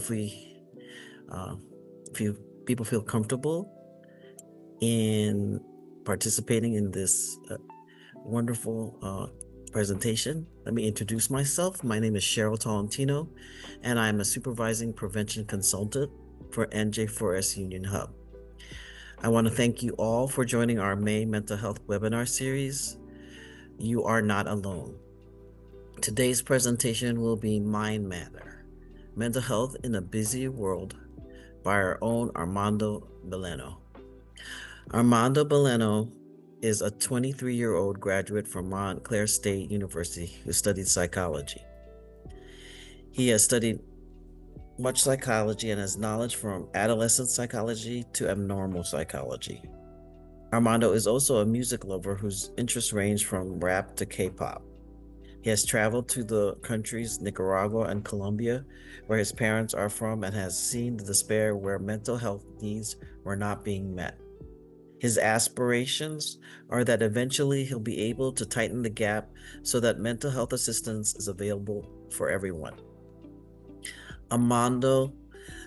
hopefully, uh, people feel comfortable in participating in this wonderful presentation. Let me introduce myself. My name is Cheryl Tolentino, and I'm a supervising prevention consultant for NJ4S Union Hub. I want to thank you all for joining our May mental health webinar series. You are not alone. Today's presentation will be Mind Matter, Mental Health in a Busy World by our own Armando Beleno. Armando Beleno is a 23-year-old graduate from Montclair State University who studied psychology. He has studied much psychology and has knowledge from adolescent psychology to abnormal psychology. Armando is also a music lover whose interests range from rap to K-pop. He has traveled to the countries Nicaragua and Colombia, where his parents are from, and has seen the despair where mental health needs were not being met. His aspirations are that eventually he'll be able to tighten the gap so that mental health assistance is available for everyone. Armando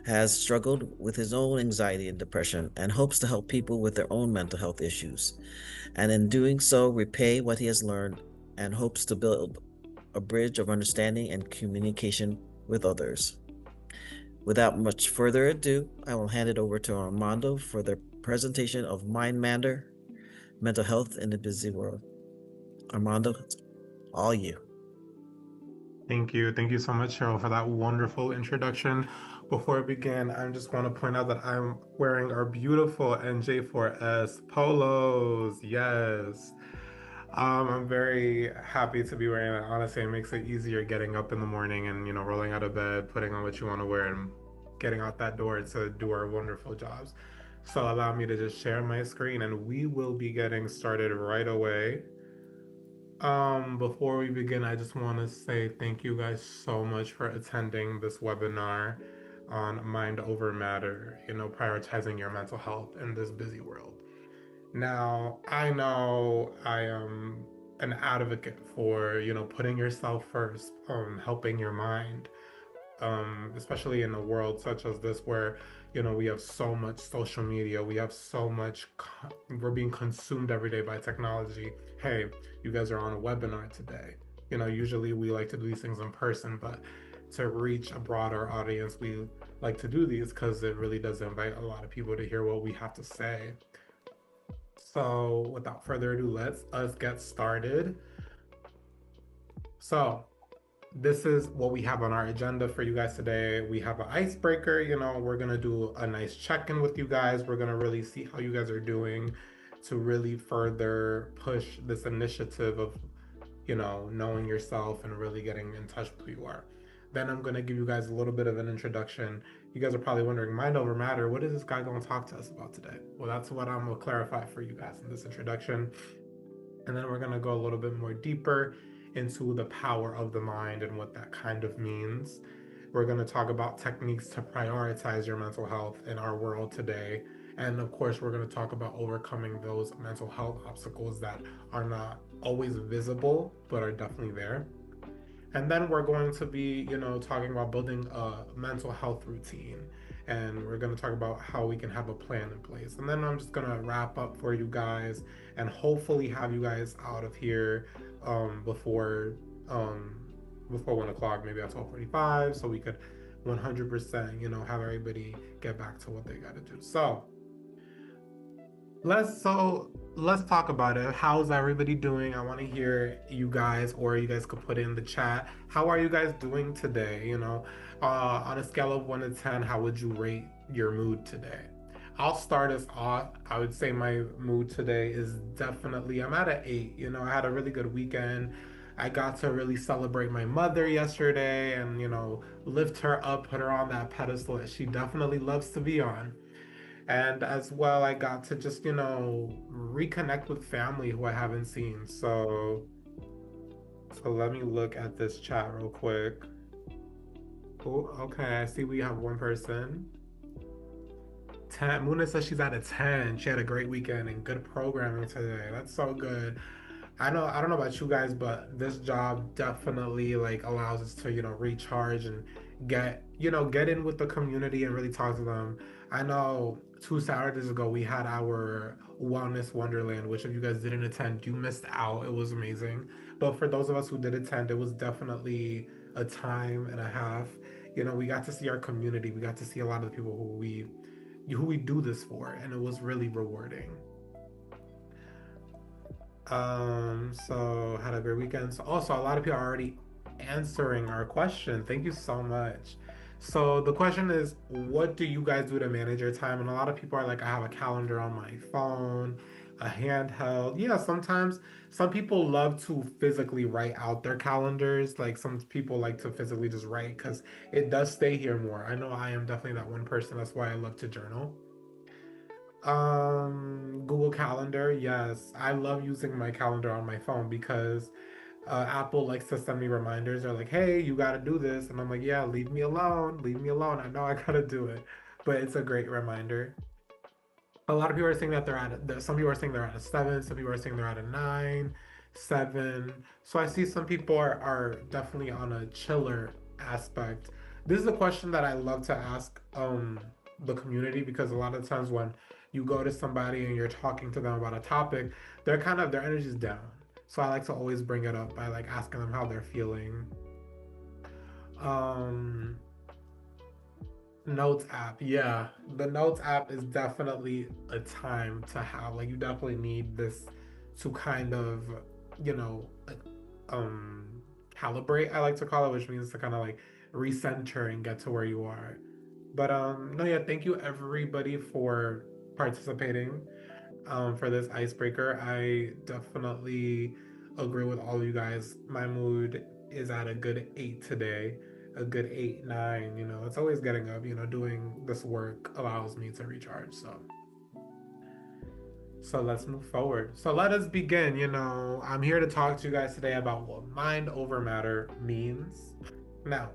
has struggled with his own anxiety and depression and hopes to help people with their own mental health issues, and in doing so repay what he has learned and hopes to build a bridge of understanding and communication with others. Without much further ado, I will hand it over to Armando for the presentation of Mind Matter, Mental Health in a Busy World. Armando, it's all you. Thank you. Thank you so much, Cheryl, for that wonderful introduction. Before we begin, I just want to point out that I'm wearing our beautiful NJ4S polos. Yes. I'm very happy to be wearing that. Honestly, it makes it easier getting up in the morning and, rolling out of bed, putting on what you want to wear, and getting out that door to do our wonderful jobs. So allow me to just share my screen, and we will be getting started right away. Before we begin, I just want to say thank you guys so much for attending this webinar on Mind Over Matter, prioritizing your mental health in this busy world. Now, I know I am an advocate for, putting yourself first, helping your mind, especially in a world such as this where, we have so much social media, we have so much, we're being consumed every day by technology. Hey, you guys are on a webinar today. Usually we like to do these things in person, but to reach a broader audience, we like to do these because it really does invite a lot of people to hear what we have to say. So without further ado, let's us get started. So this is what we have on our agenda for you guys today. We have an icebreaker. We're going to do a nice check-in with you guys. We're going to really see how you guys are doing to really further push this initiative of, knowing yourself and really getting in touch with who you are. Then I'm going to give you guys a little bit of an introduction. You guys are probably wondering, Mind Over Matter, what is this guy going to talk to us about today? Well, that's what I'm going to clarify for you guys in this introduction. And then we're going to go a little bit more deeper into the power of the mind and what that kind of means. We're going to talk about techniques to prioritize your mental health in our world today. And of course, we're going to talk about overcoming those mental health obstacles that are not always visible, but are definitely there. And then we're going to be, talking about building a mental health routine. And we're going to talk about how we can have a plan in place. And then I'm just going to wrap up for you guys and hopefully have you guys out of here before 1 o'clock, maybe at 12:45, so we could 100%, have everybody get back to what they got to do. So let's talk about it. How's everybody doing? I want to hear you guys, or you guys could put it in the chat. How are you guys doing today? On a scale of 1 to 10, how would you rate your mood today? I'll start us off. I would say my mood today is definitely, I'm at an 8. I had a really good weekend. I got to really celebrate my mother yesterday and, lift her up, put her on that pedestal that she definitely loves to be on. And as well, I got to just, reconnect with family who I haven't seen. So let me look at this chat real quick. Oh, okay. I see we have one person. 10. Muna says she's at a 10. She had a great weekend and good programming today. That's so good. I don't know about you guys, but this job definitely allows us to, recharge and get get in with the community and really talk to them. I know 2 Saturdays ago we had our Wellness Wonderland, which if you guys didn't attend, you missed out. It was amazing. But for those of us who did attend, it was definitely a time and a half. We got to see our community. We got to see a lot of the people who we do this for, and it was really rewarding. So had a great weekend. So also a lot of people are already answering our question. Thank you so much. So the question is, what do you guys do to manage your time? And a lot of people are like, I have a calendar on my phone, a handheld. Yeah, sometimes some people love to physically write out their calendars. Like some people like to physically just write because it does stay here more. I know I am definitely that one person. That's why I love to journal. Google Calendar, yes. I love using my calendar on my phone because Apple likes to send me reminders. They're like, hey, you got to do this. And I'm like, yeah, leave me alone. Leave me alone. I know I got to do it. But it's a great reminder. A lot of people are saying that some people are saying they're at a 7, some people are saying they're at a 9, 7. So I see some people are definitely on a chiller aspect. This is a question that I love to ask the community, because a lot of times when you go to somebody and you're talking to them about a topic, their energy's down. So I like to always bring it up by like asking them how they're feeling. Um Notes app, yeah. The Notes app is definitely a time to have. Like you definitely need this to kind of, you know, calibrate, I like to call it, which means to kind of like recenter and get to where you are. But no, yeah, thank you everybody for participating for this icebreaker. I definitely agree with all of you guys. My mood is at a good 8 today, a good 8, 9. It's always getting up. Doing this work allows me to recharge. So let's move forward. So let us begin. I'm here to talk to you guys today about what mind over matter means. Now,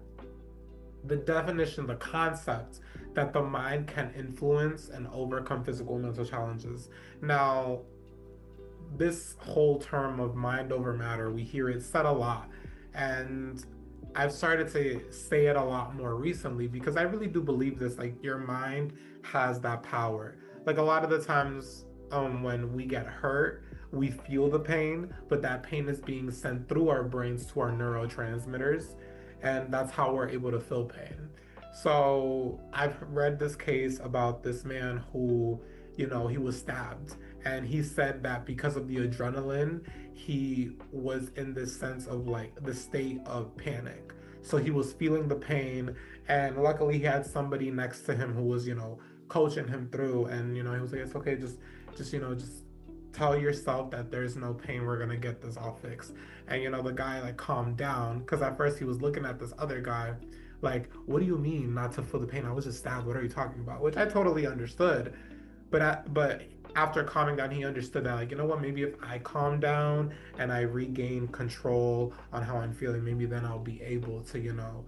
the definition, the concept that the mind can influence and overcome physical and mental challenges. Now, this whole term of mind over matter, we hear it said a lot. And I've started to say it a lot more recently because I really do believe this. Like, your mind has that power. Like, a lot of the times when we get hurt, we feel the pain, but that pain is being sent through our brains to our neurotransmitters. And that's how we're able to feel pain. So I've read this case about this man who, he was stabbed. And he said that because of the adrenaline, he was in this sense of like the state of panic. So he was feeling the pain. And luckily, he had somebody next to him who was, coaching him through. And, he was like, it's okay, just tell yourself that there's no pain, we're gonna get this all fixed. And the guy like calmed down, because at first he was looking at this other guy like, what do you mean not to feel the pain? I was just stabbed, what are you talking about? Which I totally understood. But after calming down, he understood that, like, what, maybe if I calm down and I regain control on how I'm feeling, maybe then I'll be able to,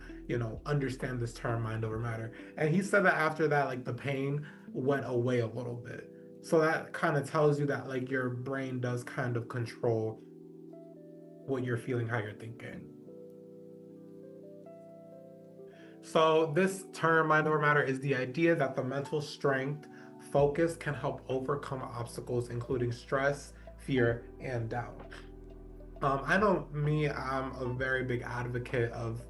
understand this term mind over matter. And he said that after that, like, the pain went away a little bit. So that kind of tells you that, like, your brain does kind of control what you're feeling, how you're thinking. So this term, mind over matter, is the idea that the mental strength, focus can help overcome obstacles, including stress, fear, and doubt. I know me, I'm a very big advocate of,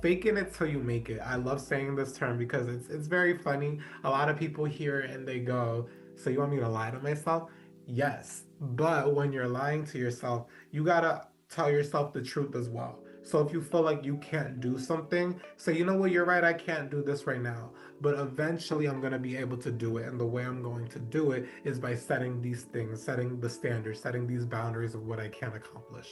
faking it till you make it. I love saying this term because it's very funny. A lot of people hear it and they go, so you want me to lie to myself? Yes. But when you're lying to yourself, you gotta tell yourself the truth as well. So if you feel like you can't do something, say, you know what, you're right, I can't do this right now. But eventually I'm gonna be able to do it. And the way I'm going to do it is by setting these things, setting the standards, setting these boundaries of what I can accomplish.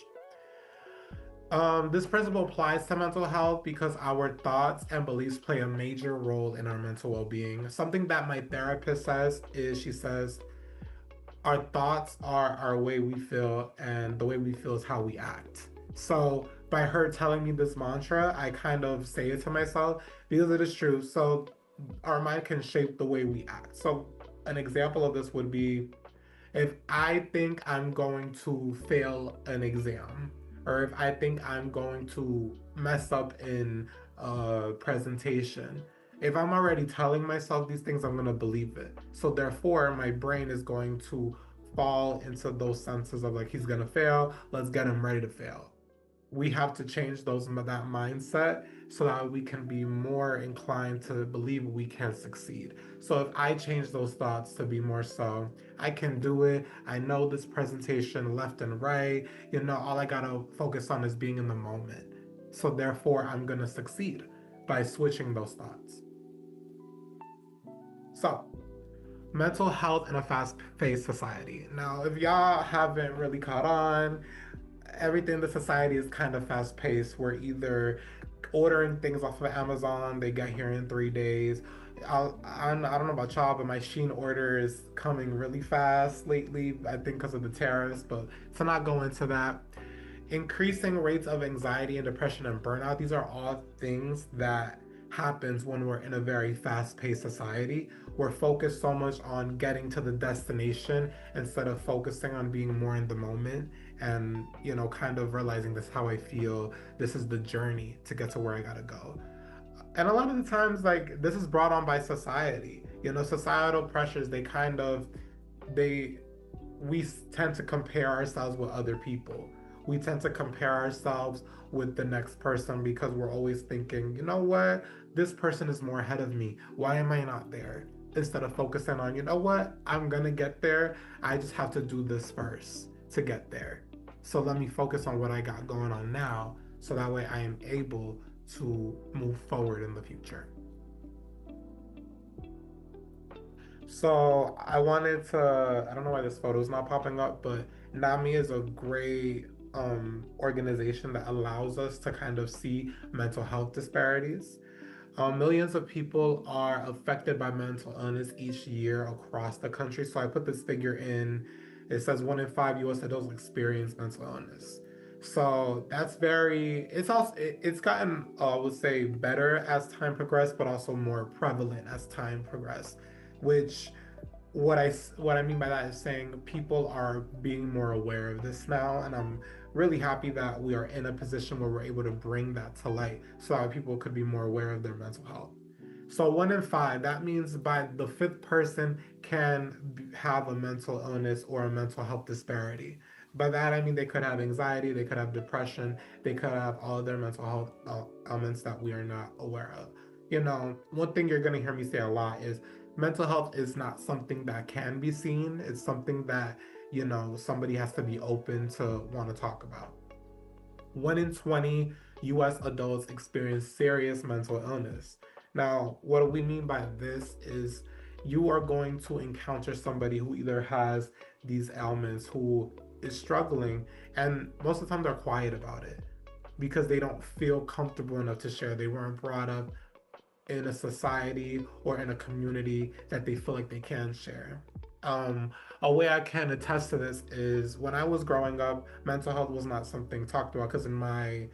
This principle applies to mental health because our thoughts and beliefs play a major role in our mental well being. Something that my therapist says is, she says, our thoughts are our way we feel, and the way we feel is how we act. So, by her telling me this mantra, I kind of say it to myself because it is true. So, our mind can shape the way we act. So, an example of this would be, if I think I'm going to fail an exam, or if I think I'm going to mess up in presentation. If I'm already telling myself these things, I'm going to believe it. So therefore, my brain is going to fall into those senses of like, he's going to fail. Let's get him ready to fail. We have to change that mindset so that we can be more inclined to believe we can succeed. So if I change those thoughts to be more so, I can do it. I know this presentation left and right. All I gotta focus on is being in the moment. So therefore, I'm gonna succeed by switching those thoughts. So mental health in a fast-paced society. Now, if y'all haven't really caught on, everything in the society is kind of fast paced. We're either ordering things off of Amazon, they get here in 3 days. I don't know about y'all, but my Shein order is coming really fast lately, I think because of the tariffs, but to not go into that. Increasing rates of anxiety and depression and burnout, these are all things that happens when we're in a very fast-paced society. We're focused so much on getting to the destination instead of focusing on being more in the moment and kind of realizing this is how I feel, this is the journey to get to where I gotta go. And a lot of the times, like, this is brought on by society. Societal pressures, they we tend to compare ourselves with other people. We tend to compare ourselves with the next person because we're always thinking, you know what, this person is more ahead of me. Why am I not there? Instead of focusing on, you know what, I'm gonna get there. I just have to do this first to get there. So let me focus on what I got going on now so that way I am able to move forward in the future. So I don't know why this photo is not popping up, but NAMI is a great organization that allows us to kind of see mental health disparities. Millions of people are affected by mental illness each year across the country. So I put this figure in. It says 1 in 5 U.S. adults experience mental illness. So that's it's gotten I would say better as time progressed, but also more prevalent as time progressed. Which what I mean by that is saying people are being more aware of this now, and I'm really happy that we are in a position where we're able to bring that to light so that people could be more aware of their mental health. So 1 in 5, that means by the fifth person can have a mental illness or a mental health disparity. By that I mean they could have anxiety, they could have depression, they could have all of their mental health elements that we are not aware of. One thing you're going to hear me say a lot is mental health is not something that can be seen. It's something that, somebody has to be open to want to talk about. 1 in 20 US adults experience serious mental illness. Now, what do we mean by this is you are going to encounter somebody who either has these ailments, who is struggling, and most of the time they're quiet about it because they don't feel comfortable enough to share. They weren't brought up in a society or in a community that they feel like they can share. Um, a way I can attest to this is when I was growing up, mental health was not something talked about because in my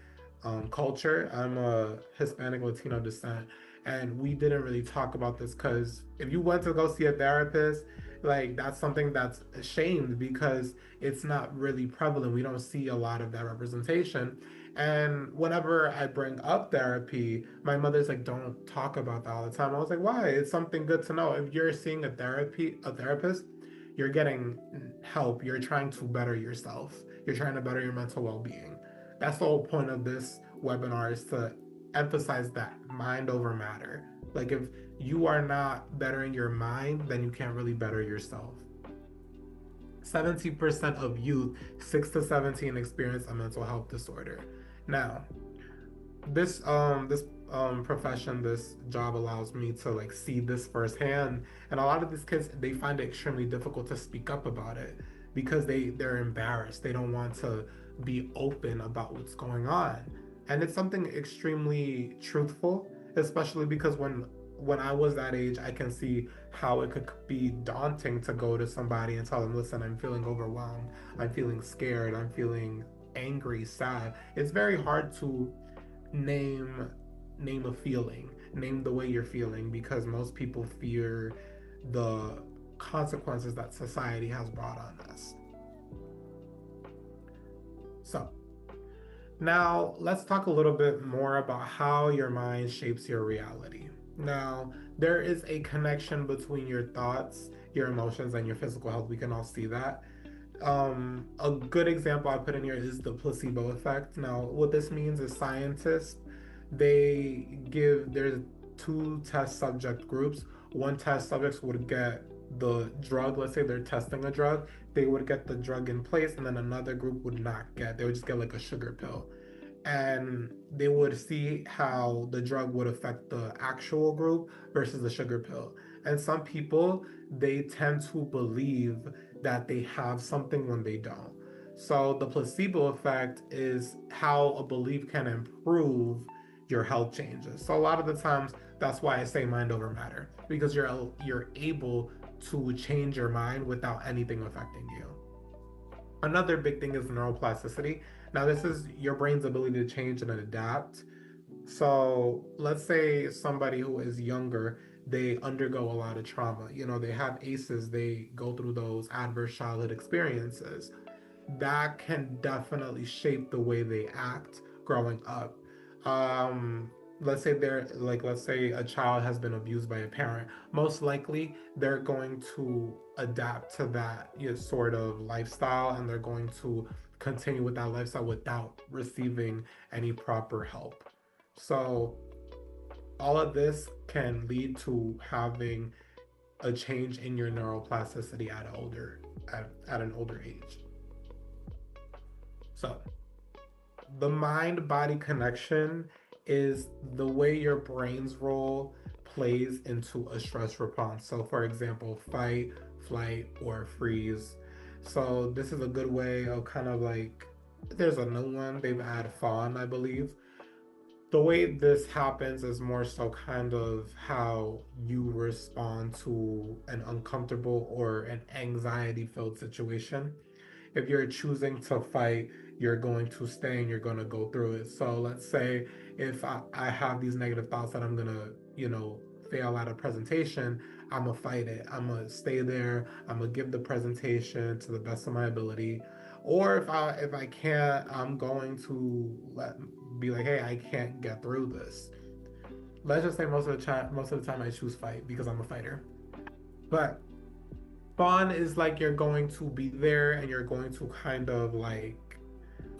culture, I'm a Hispanic Latino descent, and we didn't really talk about this because if you went to go see a therapist, like that's something that's shamed because it's not really prevalent. We don't see a lot of that representation. And whenever I bring up therapy, my mother's like, "Don't talk about that all the time." I was like, "Why? It's something good to know. If you're seeing a therapist, you're getting help. You're trying to better yourself. You're trying to better your mental well-being." That's the whole point of this webinar, is to emphasize that mind over matter. Like if you are not bettering your mind, then you can't really better yourself. 70% of youth 6 to 17 experience a mental health disorder. Now, this profession, this job allows me to like see this firsthand, and a lot of these kids, they find it extremely difficult to speak up about it because they're embarrassed. They don't want to be open about what's going on. And it's something extremely truthful, especially because when I was that age, I can see how it could be daunting to go to somebody and tell them, "Listen, I'm feeling overwhelmed. I'm feeling scared. I'm feeling angry, sad." It's very hard to name a feeling, name the way you're feeling, because most people fear the consequences that society has brought on us. So Now, let's talk a little bit more about how your mind shapes your reality. Now, there is a connection between your thoughts, your emotions, and your physical health. We can all see that. A good example I put in here is the placebo effect. Now, what this means is scientists, there's two test subject groups. One test subjects would get the drug, let's say they're testing a drug, they would get the drug in place, and then another group would not they would just get like a sugar pill, and they would see how the drug would affect the actual group versus the sugar pill. And some people, they tend to believe that they have something when they don't. So the placebo effect is how a belief can improve your health changes. So a lot of the times that's why I say mind over matter, because you're able to change your mind without anything affecting you. Another big thing is neuroplasticity. Now, this is your brain's ability to change and adapt. So, let's say somebody who is younger, they undergo a lot of trauma. You know, they have ACEs, they go through those adverse childhood experiences. That can definitely shape the way they act growing up. Um, let's say a child has been abused by a parent. Most likely, they're going to adapt to that, sort of lifestyle, and they're going to continue with that lifestyle without receiving any proper help. So, all of this can lead to having a change in your neuroplasticity at an older age. So, the mind body connection is the way your brain's role plays into a stress response. So, for example, fight, flight, or freeze. So, this is a good way of kind of like, there's a new one, they've added fawn, I believe. The way this happens is more so kind of how you respond to an uncomfortable or an anxiety filled situation. If you're choosing to fight, you're going to stay and you're going to go through it. So let's say if I have these negative thoughts that I'm going to, fail at a presentation, I'm going to fight it. I'm going to stay there. I'm going to give the presentation to the best of my ability. Or if I can't, I'm going to be like, hey, I can't get through this. Let's just say most of the time I choose fight because I'm a fighter. But fun is like you're going to be there and you're going to kind of like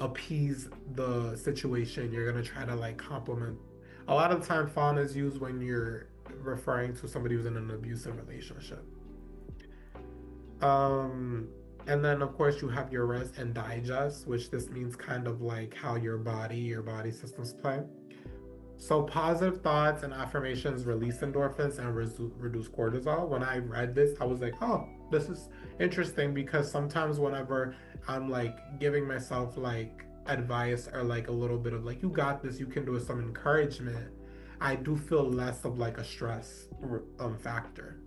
appease the situation. You're going to try to like compliment. A lot of the time, fawn is used when you're referring to somebody who's in an abusive relationship. Um, and then of course you have your rest and digest, which this means kind of like how your body systems play. So positive thoughts and affirmations release endorphins and reduce cortisol. When I read this, I was like, oh, this is interesting, because sometimes whenever I'm like giving myself like advice or like a little bit of like, you got this, you can do it, some encouragement, I do feel less of like a stress factor.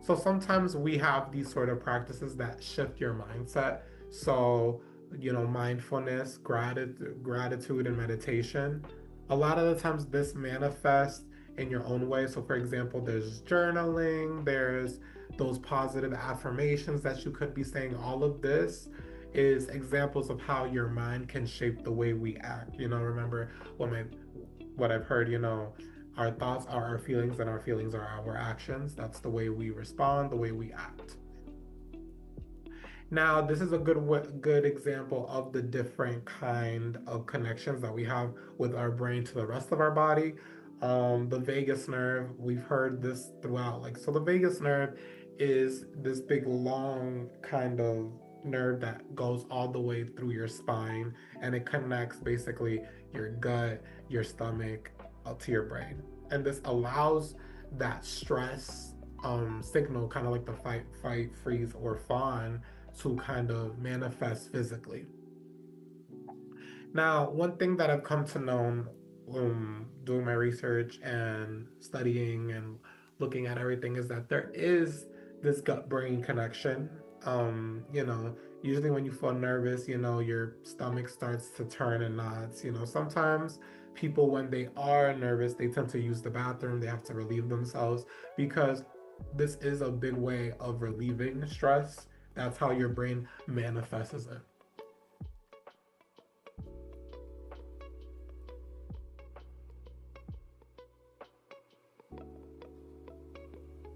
So sometimes we have these sort of practices that shift your mindset. So, mindfulness, gratitude, and meditation. A lot of the times this manifests in your own way. So, for example, there's journaling, there's those positive affirmations that you could be saying. All of this is examples of how your mind can shape the way we act. Remember what my what I've heard, our thoughts are our feelings and our feelings are our actions. That's the way we respond, the way we act. Now, this is a good example of the different kind of connections that we have with our brain to the rest of our body. The vagus nerve, we've heard this throughout. Like, so the vagus nerve is this big, long kind of nerve that goes all the way through your spine, and it connects basically your gut, your stomach, to your brain. And this allows that stress signal, kind of like the fight, freeze, or fawn, to kind of manifest physically. Now, one thing that I've come to know doing my research and studying and looking at everything is that there is this gut brain connection. Usually when you feel nervous, your stomach starts to turn in knots. Sometimes people, when they are nervous, they tend to use the bathroom, they have to relieve themselves, because this is a big way of relieving stress. That's how your brain manifests it.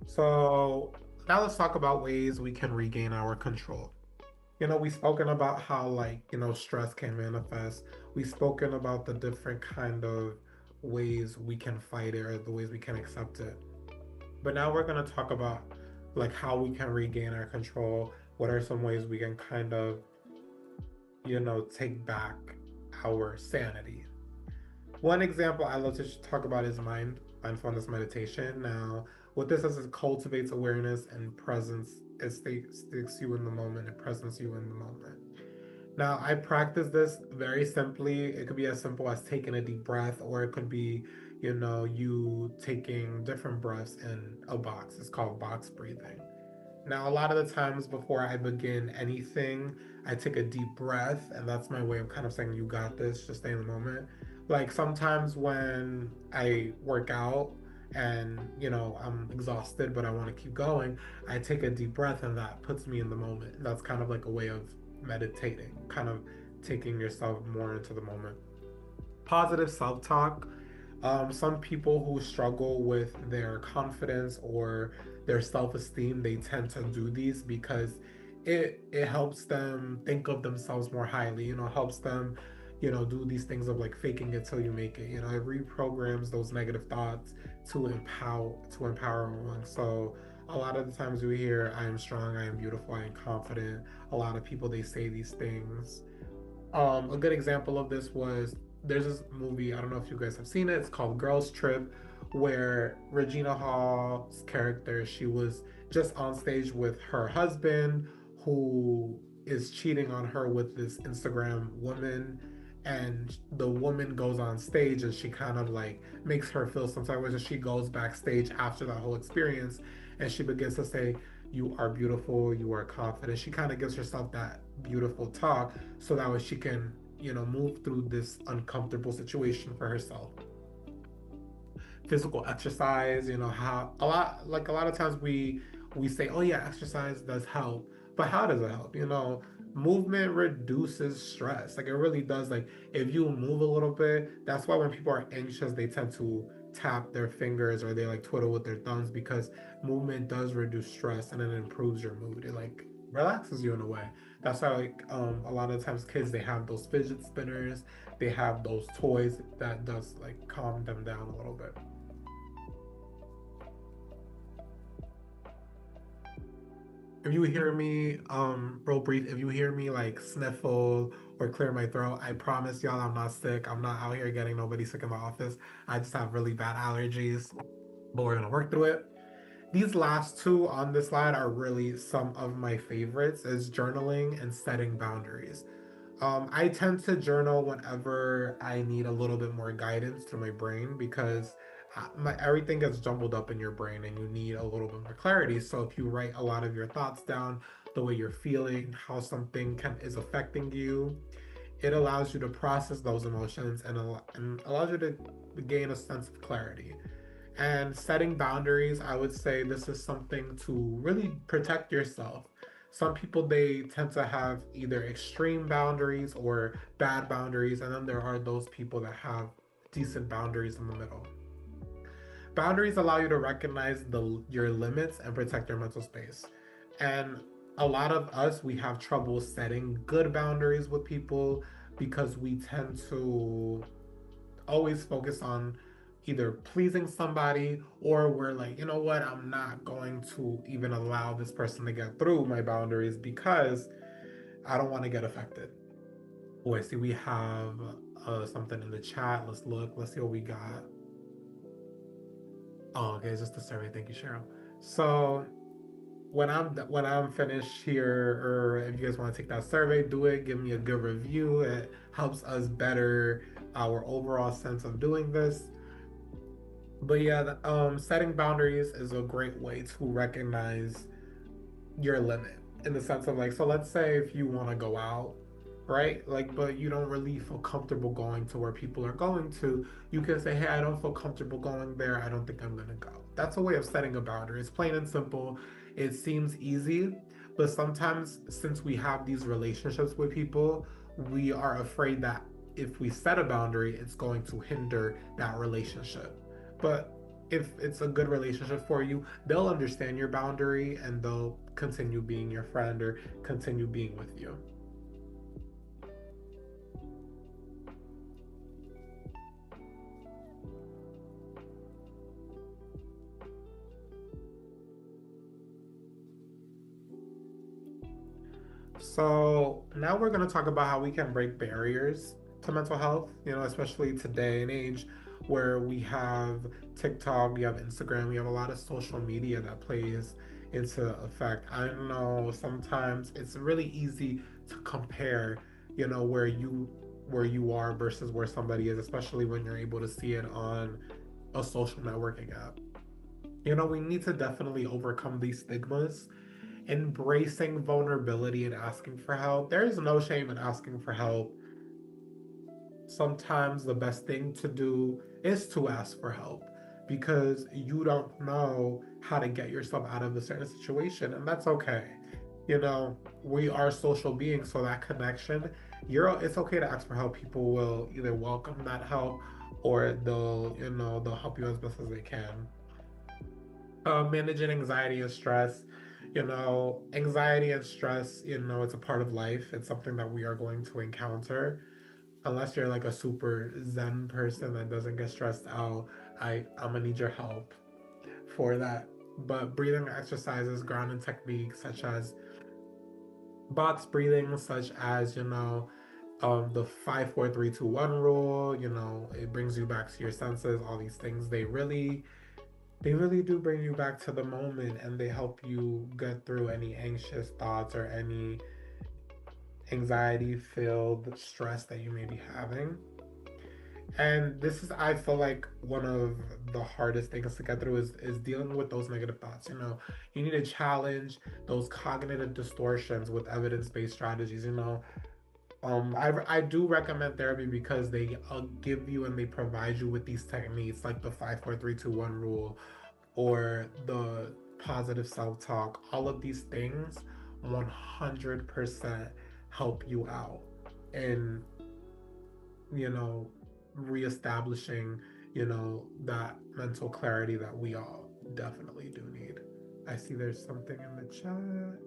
So now let's talk about ways we can regain our control. We've spoken about how, like, stress can manifest. We've spoken about the different kind of ways we can fight it or the ways we can accept it. But now we're going to talk about like how we can regain our control. What are some ways we can kind of, take back our sanity? One example I love to talk about is mindfulness meditation. Now, what this does is it cultivates awareness and presence. It sticks you in the moment. It presents you in the moment. Now, I practice this very simply. It could be as simple as taking a deep breath, or it could be, you taking different breaths in a box. It's called box breathing. Now, a lot of the times before I begin anything, I take a deep breath, and that's my way of kind of saying, "You got this, just stay in the moment." Like sometimes when I work out and, I'm exhausted, but I want to keep going, I take a deep breath, and that puts me in the moment. That's kind of like a way of meditating, kind of taking yourself more into the moment. Positive self talk. Some people who struggle with their confidence or their self esteem, they tend to do these because it helps them think of themselves more highly. Helps them, do these things of like faking it till you make it. It reprograms those negative thoughts to empower one. So a lot of the times we hear, "I am strong, I am beautiful, I am confident." A lot of people, they say these things. A good example of this was, there's this movie, I don't know if you guys have seen it, it's called Girls Trip, where Regina Hall's character, she was just on stage with her husband who is cheating on her with this Instagram woman, and the woman goes on stage and she kind of like makes her feel some type of way. So she goes backstage after that whole experience and she begins to say, "You are beautiful, you are confident." She kind of gives herself that beautiful talk so that way she can, move through this uncomfortable situation for herself. Physical exercise, how a lot of times we say, "Oh yeah, exercise does help," but how does it help? Movement reduces stress. Like it really does. Like if you move a little bit, that's why when people are anxious, they tend to tap their fingers or they like twiddle with their thumbs, because movement does reduce stress and it improves your mood. It like relaxes you in a way. That's why like a lot of times kids, they have those fidget spinners, they have those toys that does like calm them down a little bit. If you hear me, real brief, if you hear me like sniffle or clear my throat, I promise y'all I'm not sick. I'm not out here getting nobody sick in my office. I just have really bad allergies, but we're gonna work through it. These last two on this slide are really some of my favorites, is journaling and setting boundaries. I tend to journal whenever I need a little bit more guidance through my brain, because everything gets jumbled up in your brain and you need a little bit more clarity. So if you write a lot of your thoughts down, the way you're feeling, how something is affecting you, it allows you to process those emotions and allows you to gain a sense of clarity. And setting boundaries, I would say this is something to really protect yourself. Some people, they tend to have either extreme boundaries or bad boundaries, and then there are those people that have decent boundaries in the middle. Boundaries allow you to recognize your limits and protect your mental space. And a lot of us, we have trouble setting good boundaries with people because we tend to always focus on either pleasing somebody, or we're like, "You know what, I'm not going to even allow this person to get through my boundaries because I don't want to get affected." Oh, I see we have something in the chat. Let's look. Let's see what we got. Oh, okay, it's just a survey. Thank you, Cheryl. So when I'm finished here, or if you guys want to take that survey, do it. Give me a good review. It helps us better our overall sense of doing this. But yeah, setting boundaries is a great way to recognize your limit, in the sense of like, so let's say if you want to go out, right? Like, but you don't really feel comfortable going to where people are going to, you can say, "Hey, I don't feel comfortable going there. I don't think I'm going to go." That's a way of setting a boundary. It's plain and simple. It seems easy, but sometimes since we have these relationships with people, we are afraid that if we set a boundary, it's going to hinder that relationship. But if it's a good relationship for you, they'll understand your boundary and they'll continue being your friend or continue being with you. So now we're going to talk about how we can break barriers to mental health, especially today and age where we have TikTok, we have Instagram, we have a lot of social media that plays into effect. I know sometimes it's really easy to compare, where you are versus where somebody is, especially when you're able to see it on a social networking app. We need to definitely overcome these stigmas, embracing vulnerability and asking for help. There is no shame in asking for help. Sometimes the best thing to do is to ask for help because you don't know how to get yourself out of a certain situation, and that's okay. We are social beings, so that connection, it's okay to ask for help. People will either welcome that help or they'll help you as best as they can. Managing anxiety and stress. Anxiety and stress, it's a part of life. It's something that we are going to encounter. Unless you're like a super zen person that doesn't get stressed out, I'm gonna need your help for that. But breathing exercises, grounding techniques such as box breathing, such as the 5 4 3 2 1 rule. It brings you back to your senses. All these things, they really do bring you back to the moment, and they help you get through any anxious thoughts or any anxiety filled stress that you may be having. And this is, I feel like, one of the hardest things to get through is dealing with those negative thoughts. You need to challenge those cognitive distortions with evidence-based strategies. I do recommend therapy because they give you and they provide you with these techniques like the 5 4 3 2 1 rule or the positive self talk. All of these things 100% help you out in, you know, reestablishing, that mental clarity that we all definitely do need. I see there's something in the chat.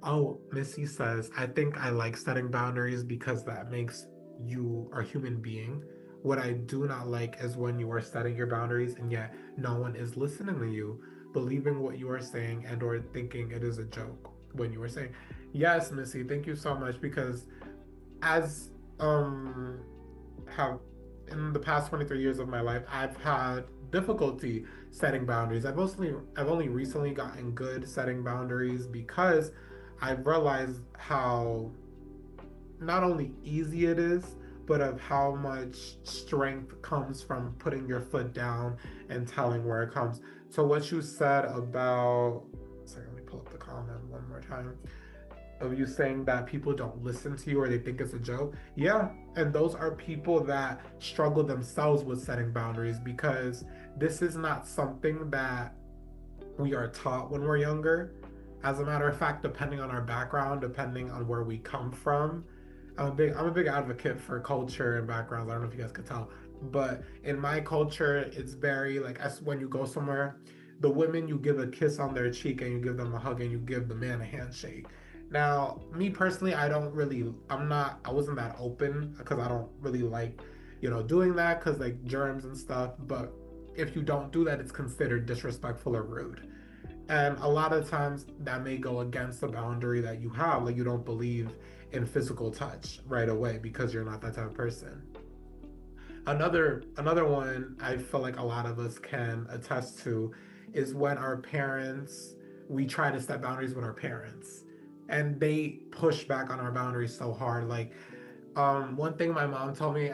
Oh, Missy says, I think I like setting boundaries because that makes you a human being. What I do not like is when you are setting your boundaries and yet no one is listening to you, believing what you are saying and or thinking it is a joke when you are saying, yes, Missy, thank you so much because as um have in the past 23 years of my life, I've had difficulty setting boundaries. I've only recently gotten good setting boundaries because I've realized how not only easy it is, but of how much strength comes from putting your foot down and telling where it comes. So what you said about, sorry, let me pull up the comment one more time, of you saying that people don't listen to you or they think it's a joke. Yeah, and those are people that struggle themselves with setting boundaries because this is not something that we are taught when we're younger. As a matter of fact, depending on our background, depending on where we come from, I'm a big advocate for culture and backgrounds. I don't know if you guys could tell, but in my culture, it's very like as when you go somewhere, the women you give a kiss on their cheek and you give them a hug and you give the man a handshake. Now, me personally, I wasn't that open because I don't really like, doing that because like germs and stuff. But if you don't do that, it's considered disrespectful or rude. And a lot of times that may go against the boundary that you have. Like you don't believe in physical touch right away because you're not that type of person. Another one I feel like a lot of us can attest to is when our parents we try to set boundaries with our parents and they push back on our boundaries so hard. Like one thing my mom told me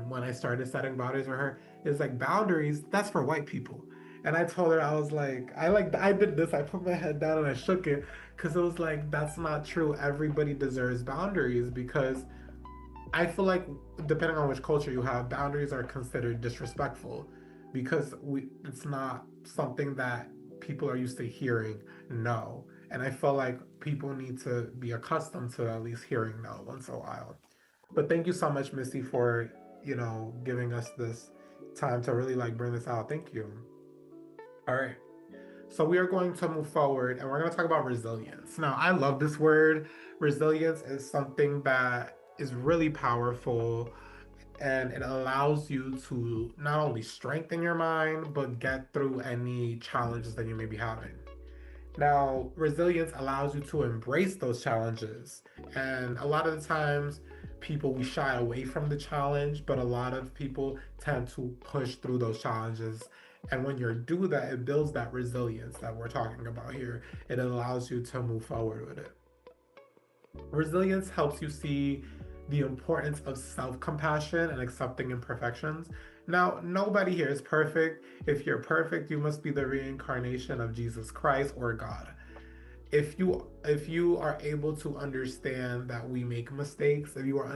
when I started setting boundaries with her is like boundaries, that's for white people. And I told her I was like I did this. I put my head down and I shook it because it was like that's not true. Everybody deserves boundaries because I feel like depending on which culture you have, boundaries are considered disrespectful because it's not something that people are used to hearing no. And I feel like people need to be accustomed to at least hearing no once in a while. But thank you so much, Misty, for giving us this time to really like bring this out. Thank you. All right. So we are going to move forward and we're going to talk about resilience. Now, I love this word. Resilience is something that is really powerful and it allows you to not only strengthen your mind, but get through any challenges that you may be having. Now, resilience allows you to embrace those challenges. And a lot of the times, people we shy away from the challenge, but a lot of people tend to push through those challenges. And when you do that, it builds that resilience that we're talking about here. It allows you to move forward with it. Resilience helps you see the importance of self compassion and accepting imperfections. Now, nobody here is perfect. If you're perfect, you must be the reincarnation of Jesus Christ or God. If you are able to understand that we make mistakes, if you are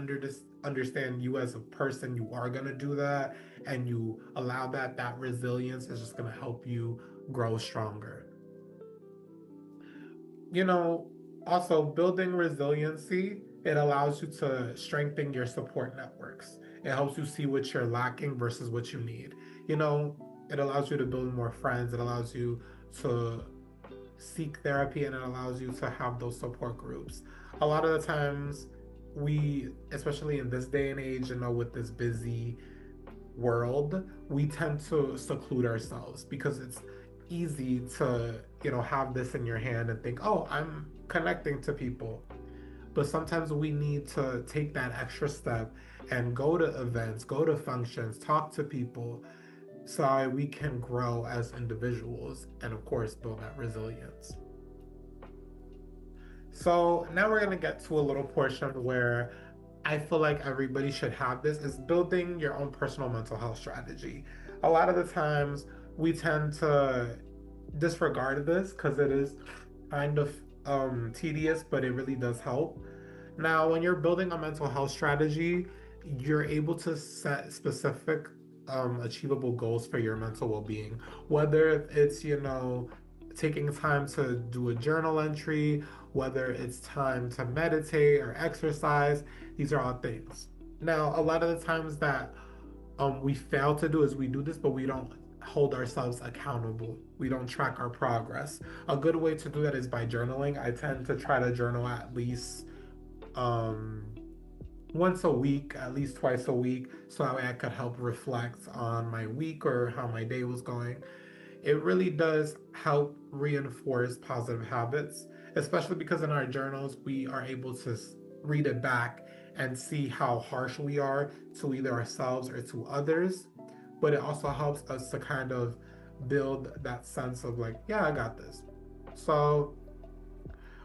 understand you as a person, you are gonna do that, and you allow that resilience is just gonna help you grow stronger. you know, Also building resiliency, it allows you to strengthen your support networks. It helps you see what you're lacking versus what you need. You know, it allows you to build more friends. It allows you to seek therapy and it allows you to have those support groups. A lot of the times, we, especially in this day and age, with this busy world, we tend to seclude ourselves because it's easy to, have this in your hand and think, oh, I'm connecting to people. But sometimes we need to take that extra step and go to events, go to functions, talk to people so we can grow as individuals and, of course, build that resilience. So now we're going to get to a little portion where I feel like everybody should have this is building your own personal mental health strategy. A lot of the times we tend to disregard this because it is kind of tedious, but it really does help. Now, when you're building a mental health strategy, you're able to set specific, achievable goals for your mental well being. Whether it's, taking time to do a journal entry, whether it's time to meditate or exercise, these are all things. Now, a lot of the times that we fail to do is we do this, but we don't hold ourselves accountable. We don't track our progress. A good way to do that is by journaling. I tend to try to journal at least um, once a week, at least twice a week, so that way I could help reflect on my week or how my day was going. It really does help reinforce positive habits, especially because in our journals, we are able to read it back and see how harsh we are to either ourselves or to others. But it also helps us to kind of build that sense of like, yeah, I got this. So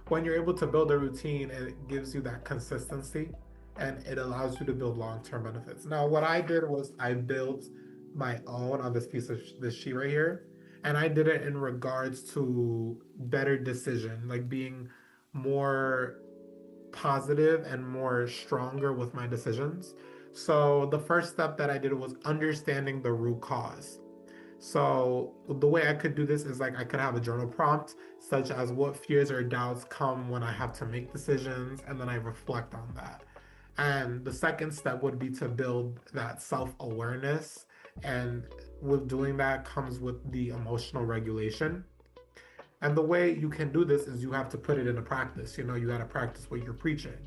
when you're able to build a routine, it gives you that consistency and it allows you to build long-term benefits. Now, what I did was I built my own on this piece of this sheet right here, and I did it in regards to better decision, like being more positive and more stronger with my decisions. So the first step that I did was understanding the root cause. So the way I could do this is like I could have a journal prompt, such as what fears or doubts come when I have to make decisions, and then I reflect on that. And the second step would be to build that self awareness. And with doing that comes with the emotional regulation. And the way you can do this is you have to put it into practice. You got to practice what you're preaching.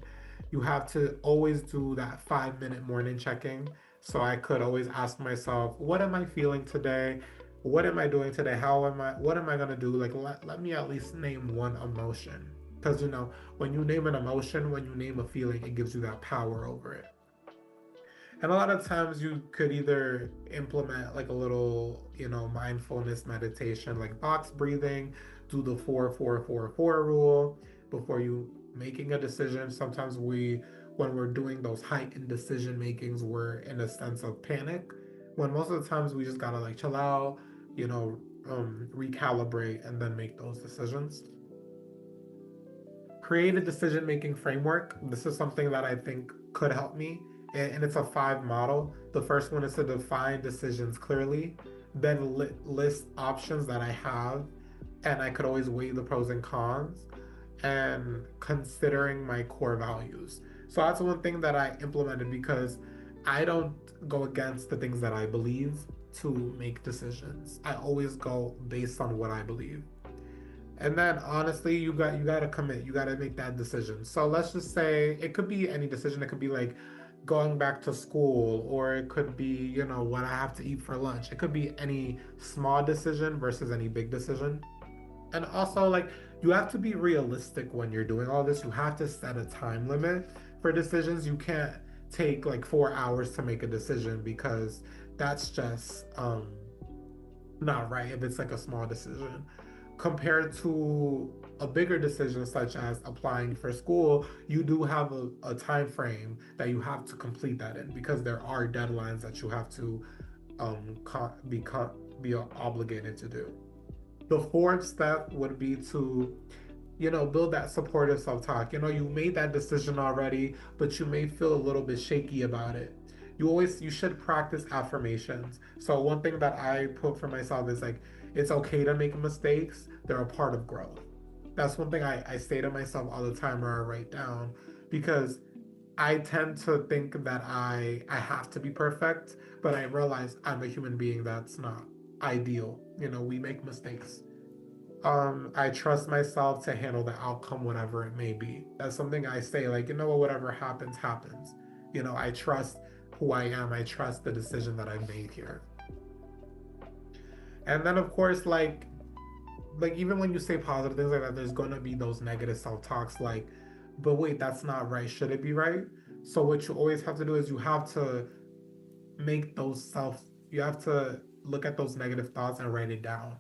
You have to always do that 5 minute morning checking. So I could always ask myself, what am I feeling today? What am I doing today? What am I going to do? Like, let me at least name one emotion. Because, when you name an emotion, when you name a feeling, it gives you that power over it. And a lot of times you could either implement like a little, mindfulness meditation, like box breathing, do the 4-4-4-4 rule before you making a decision. Sometimes when we're doing those heightened decision makings, we're in a sense of panic. When most of the times we just gotta like chill out, recalibrate, and then make those decisions. Create a decision making framework. This is something that I think could help me. And it's a five model. The first one is to define decisions clearly, then list options that I have, and I could always weigh the pros and cons, and considering my core values. So that's one thing that I implemented because I don't go against the things that I believe. to make decisions. I always go based on what I believe. And then honestly, you gotta commit. You gotta make that decision. So let's just say it could be any decision. It could be like going back to school, or it could be, what I have to eat for lunch. It could be any small decision versus any big decision. And also, like, you have to be realistic when you're doing all this. You have to set a time limit for decisions. You can't take like 4 hours to make a decision, because that's just not right if it's like a small decision. Compared to a bigger decision such as applying for school, you do have a time frame that you have to complete that in, because there are deadlines that you have to be obligated to do. The fourth step would be to, build that supportive self-talk. You made that decision already, but you may feel a little bit shaky about it. You should practice affirmations. So one thing that I put for myself is like, it's okay to make mistakes. They're a part of growth. That's one thing I say to myself all the time, or I write down, because I tend to think that I have to be perfect, but I realize I'm a human being that's not ideal. We make mistakes. I trust myself to handle the outcome, whatever it may be. That's something I say, like, what, whatever happens, happens. I trust who I am. I trust the decision that I've made here. And then of course, like even when you say positive things like that, there's gonna be those negative self-talks like, but wait, that's not right. Should it be right? So what you always have to do is you have to make you have to look at those negative thoughts and write it down.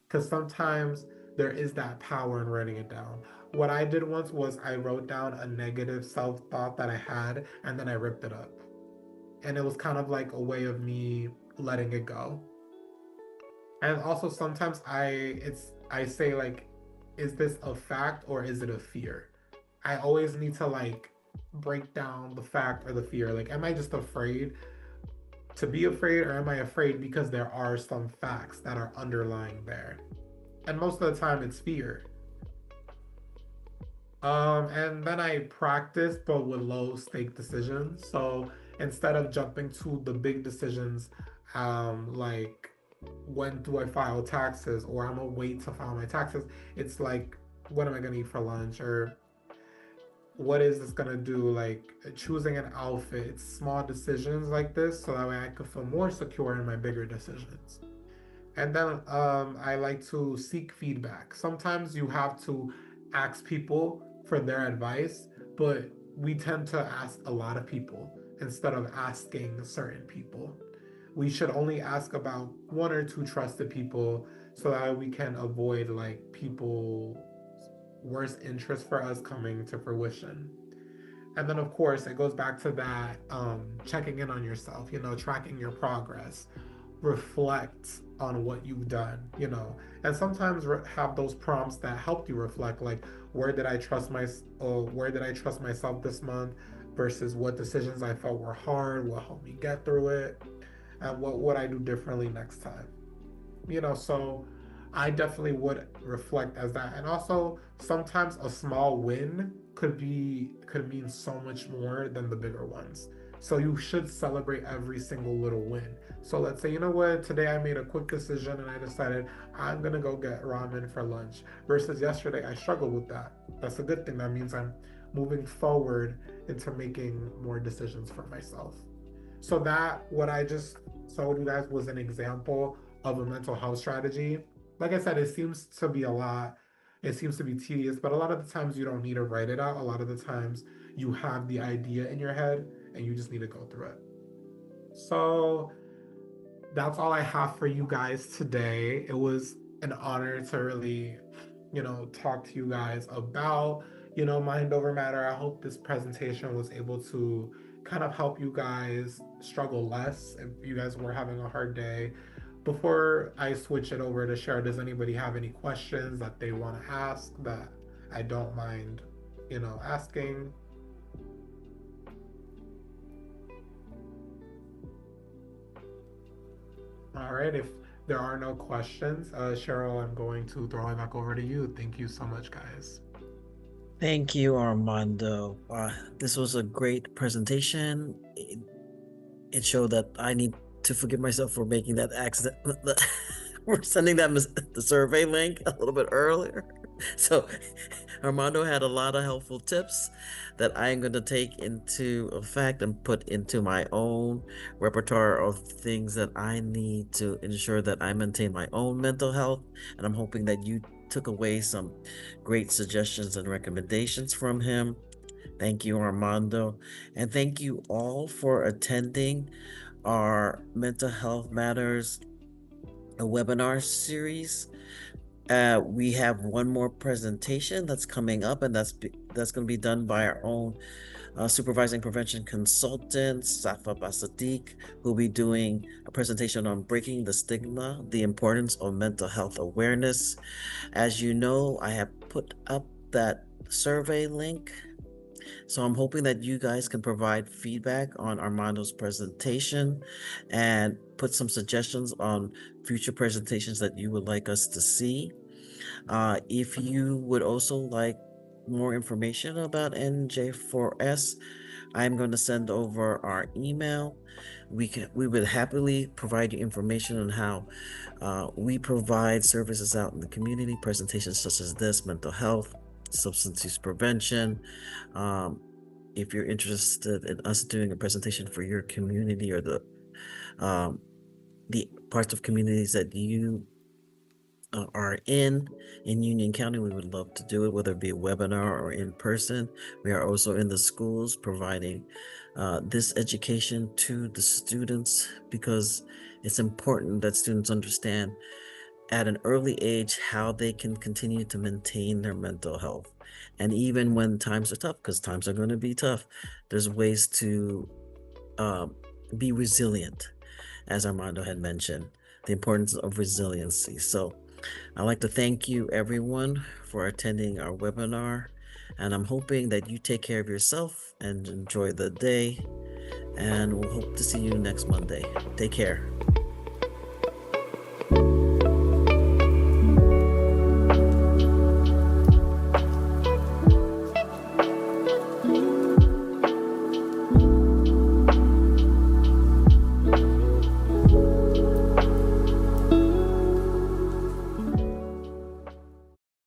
Because sometimes there is that power in writing it down. What I did once was I wrote down a negative self thought that I had, and then I ripped it up. And it was kind of like a way of me letting it go. And also sometimes I say like, is this a fact or is it a fear? I always need to like break down the fact or the fear. Like, am I just afraid to be afraid, or am I afraid because there are some facts that are underlying there? And most of the time it's fear. And then I practice, but with low stake decisions. So instead of jumping to the big decisions, like when do I file taxes, or I'm gonna wait to file my taxes, it's like, what am I gonna eat for lunch, or what is this gonna do? Like choosing an outfit. It's small decisions like this, so that way I could feel more secure in my bigger decisions. And then I like to seek feedback. Sometimes you have to ask people for their advice, but we tend to ask a lot of people instead of asking certain people. We should only ask about one or two trusted people, so that we can avoid like people worst interest for us coming to fruition. And then of course it goes back to that checking in on yourself, tracking your progress, reflect on what you've done, and sometimes have those prompts that help you reflect, like where did I trust myself this month, versus what decisions I felt were hard, what helped me get through it, and what would I do differently next time. So I definitely would reflect as that. And also sometimes a small win could mean so much more than the bigger ones. So you should celebrate every single little win. So let's say, what, today I made a quick decision and I decided I'm gonna go get ramen for lunch, versus yesterday I struggled with that. That's a good thing. That means I'm moving forward into making more decisions for myself. So that what I just showed you guys was an example of a mental health strategy. Like I said, it seems to be a lot. It seems to be tedious, but a lot of the times you don't need to write it out. A lot of the times you have the idea in your head and you just need to go through it. So that's all I have for you guys today. It was an honor to really, talk to you guys about, mind over matter. I hope this presentation was able to kind of help you guys struggle less if you guys were having a hard day. Before I switch it over to Cheryl, does anybody have any questions that they want to ask that I don't mind, asking? All right, if there are no questions, Cheryl, I'm going to throw it back over to you. Thank you so much, guys. Thank you, Armando. This was a great presentation. It showed that I need to forgive myself for making that accident. We're sending that the survey link a little bit earlier. So Armando had a lot of helpful tips that I'm going to take into effect and put into my own repertoire of things that I need to ensure that I maintain my own mental health. And I'm hoping that you took away some great suggestions and recommendations from him. Thank you, Armando. And thank you all for attending our Mental Health Matters webinar series. We have one more presentation that's coming up, and that's going to be done by our own supervising prevention consultant, Safa Basadik, who'll be doing a presentation on breaking the stigma, the importance of mental health awareness. As you know, I have put up that survey link. So I'm hoping that you guys can provide feedback on Armando's presentation and put some suggestions on future presentations that you would like us to see. If you would also like more information about NJ4S, I'm going to send over our email. We would happily provide you information on how we provide services out in the community, presentations such as this, mental health, substance use prevention. If you're interested in us doing a presentation for your community or um, the parts of communities that you are in Union County, we would love to do it, whether it be a webinar or in person. We are also in the schools providing this education to the students, because it's important that students understand at an early age how they can continue to maintain their mental health. And even when times are tough, because times are going to be tough, there's ways to be resilient, as Armando had mentioned, the importance of resiliency. So I'd like to thank you, everyone, for attending our webinar. And I'm hoping that you take care of yourself and enjoy the day. And we'll hope to see you next Monday. Take care.